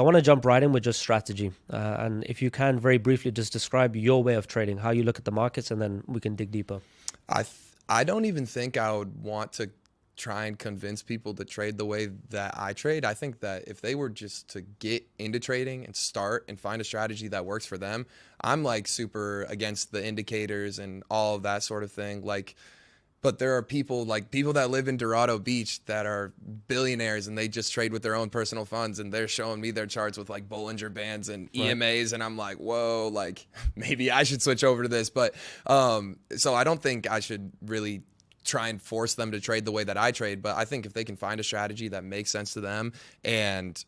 I want to jump right in with just strategy. And if you can, very briefly, just describe your way of trading, how you look at the markets, and then we can dig deeper. I don't even think I would want to try and convince people to trade the way that I trade. I think that if they were just to get into trading and start and find a strategy that works for them, I'm like super against the indicators and all of that sort of thing. Like, but there are people like people that live in Dorado Beach that are billionaires and they just trade with their own personal funds and they're showing me their charts with like Bollinger Bands and Right. EMAs and I'm like, whoa, like maybe I should switch over to this. But so I don't think I should really try and force them to trade the way that I trade. But I think if they can find a strategy that makes sense to them and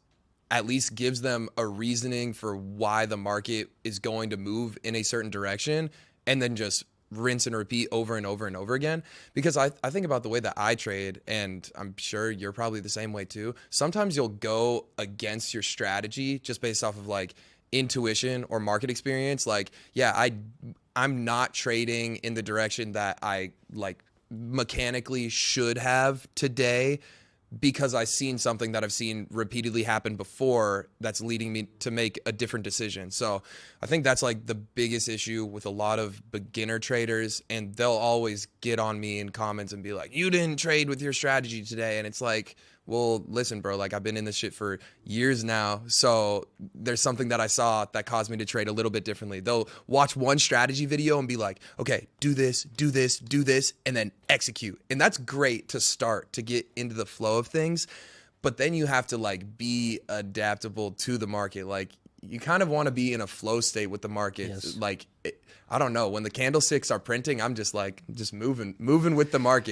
at least gives them a reasoning for why the market is going to move in a certain direction and then just rinse and repeat over and over and over again. Because I think about the way that I trade, and I'm sure you're probably the same way too. Sometimes you'll go against your strategy just based off of like intuition or market experience. Like, yeah, I'm not trading in the direction that I like mechanically should have today because I've seen something that I've seen repeatedly happen before that's leading me to make a different decision. So I think that's like the biggest issue with a lot of beginner traders, and they'll always get on me in comments and be like, you didn't trade with your strategy today. And it's like, well, listen, bro, like I've been in this shit for years now. So there's something that I saw that caused me to trade a little bit differently. They'll watch one strategy video and be like, okay, do this, do this, do this, and then execute. And that's great to start to get into the flow of things. But then you have to like be adaptable to the market. Like you kind of want to be in a flow state with the market. Yes. Like, I don't know, when the candlesticks are printing, I'm just like, just moving with the market.